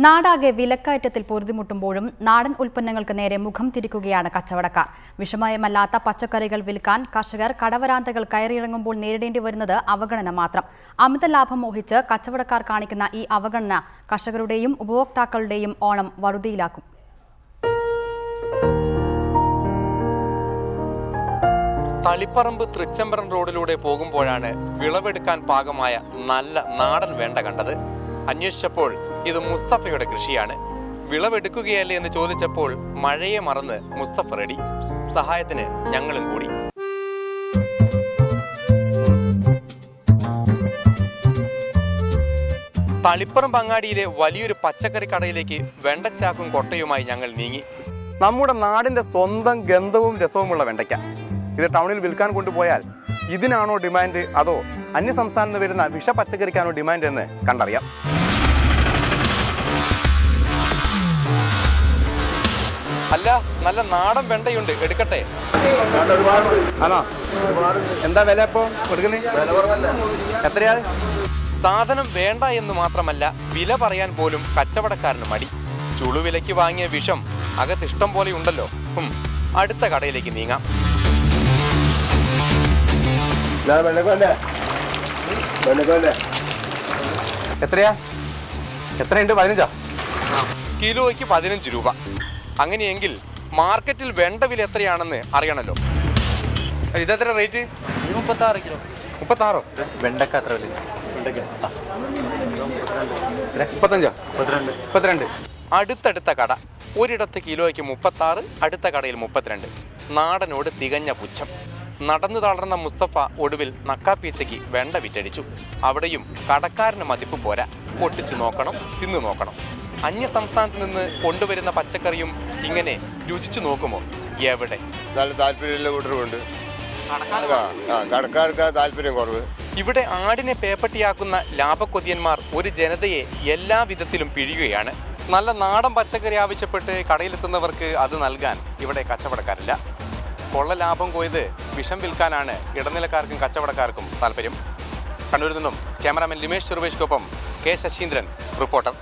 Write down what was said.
നാടാകെ വിലക്കയറ്റത്തിൽ പൊറുതിമുട്ടുമ്പോഴും നാടൻ ഉൽപ്പന്നങ്ങൾക്ക് നേരെ മുഖം തിരിക്കുകയാണ് കച്ചവടക്കാർ. വിഷമയമല്ലാത്ത പച്ചക്കറികൾ വിൽക്കാൻ കർഷകർ കടവരാന്തകൾ കയറിയിറങ്ങുമ്പോൾ നേരിടേണ്ടി വരുന്നത് അവഗണന മാത്രം. അമിത ലാഭം മോഹിച്ച് കച്ചവടക്കാർ കാണിക്കുന്ന ഈ അവഗണന കർഷകരുടെയും ഉപഭോക്താക്കളുടെയും ഓണം വറുതിയിലാക്കും. തളിപ്പറമ്പ് തൃച്ചംബരം റോഡിലൂടെ പോകുമ്പോഴാണ് വിളവെടുക്കാൻ പാകമായ നല്ല നാടൻ വേണ്ട കണ്ടത്. അന്വേഷിച്ചപ്പോൾ ഇത് മുസ്തഫയുടെ കൃഷിയാണ്. വിളവെടുക്കുകയല്ലേ എന്ന് ചോദിച്ചപ്പോൾ മഴയെ മറന്ന് മുസ്തഫ റെഡി. സഹായത്തിന് ഞങ്ങളും കൂടി. തളിപ്പറമ്പ് അങ്ങാടിയിലെ വലിയൊരു പച്ചക്കറി കടയിലേക്ക് വെണ്ടച്ചാക്കും കൊട്ടയുമായി ഞങ്ങൾ നീങ്ങി. നമ്മുടെ നാടിൻ്റെ സ്വന്തം ഗന്ധവും രസവുമുള്ള വെണ്ടയ്ക്ക ഇത് ടൗണിൽ വിൽക്കാൻ കൊണ്ടുപോയാൽ ഇതിനാണോ ഡിമാൻഡ്, അതോ അന്യസംസ്ഥാനത്ത് നിന്ന് വരുന്ന വിഷ പച്ചക്കറിക്കാണോ ഡിമാൻഡ് എന്ന് കണ്ടറിയാം. അല്ല, നല്ല നാടൻ വെണ്ടയുണ്ട്, എടുക്കട്ടെ? ആണോ? എന്താ വില ഇപ്പോൾ കൊടുക്കുന്നത്? എത്രയാ? സാധനം വേണ്ട എന്ന് മാത്രമല്ല, വില പറയാൻ പോലും കച്ചവടക്കാരന് മടി. ചുളുവിലയ്ക്ക് വാങ്ങിയ വിഷം അകത്തിഷ്ടം പോലെ ഉണ്ടല്ലോ. അടുത്ത കടയിലേക്ക് നീങ്ങാം. എത്രയാ? എത്രയുണ്ട്? 15? കിലോയ്ക്ക് 15 രൂപ. അങ്ങനെയെങ്കിൽ മാർക്കറ്റിൽ വെണ്ട വില എത്രയാണെന്ന് അറിയണമല്ലോ. ഇതെത്ര റേറ്റ്? 36 കിലോ. 36? വെണ്ടക്ക എത്ര വില? 35? 32. അടുത്തടുത്ത കട. ഒരിടത്ത് കിലോയ്ക്ക് 36, അടുത്ത കടയിൽ 32. നാടനോട് തികഞ്ഞ പുച്ഛം. നടന്നു തളർന്ന മുസ്തഫ ഒടുവിൽ നക്കാപ്പീച്ചയ്ക്ക് വെണ്ട വിറ്റടിച്ചു. അവിടെയും കടക്കാരന് മതിപ്പ് പോരാ. പൊട്ടിച്ചു നോക്കണം, തിന്നു നോക്കണം. അന്യ സംസ്ഥാനത്ത് നിന്ന് കൊണ്ടുവരുന്ന പച്ചക്കറിയും ഇങ്ങനെ രുചിച്ചു നോക്കുമോ? എവിടെ? നല്ല താല്പര്യമുള്ള കൂട്ടരുമുണ്ട്, കടക്കാർക്ക് താല്പര്യം കുറവ്. ഇവിടെ ആടിനെ പേപ്പട്ടിയാക്കുന്ന ലാഭക്കൊതിയന്മാർ ഒരു ജനതയെ എല്ലാ വിധത്തിലും പിഴിയുകയാണ്. നല്ല നാടൻ പച്ചക്കറി ആവശ്യപ്പെട്ട് കടയിലെത്തുന്നവർക്ക് അത് നൽകാൻ ഇവിടെ കച്ചവടക്കാരില്ല. കൊള്ള ലാഭം കൊയ്ത് വിഷം വിൽക്കാനാണ് ഇടനിലക്കാർക്കും കച്ചവടക്കാർക്കും താല്പര്യം. കണ്ണൂരിൽ നിന്നും ക്യാമറാമാൻ ലിമേഷ് ചെറുവേഷ്കൊപ്പം കെ ശശീന്ദ്രൻ, റിപ്പോർട്ടർ.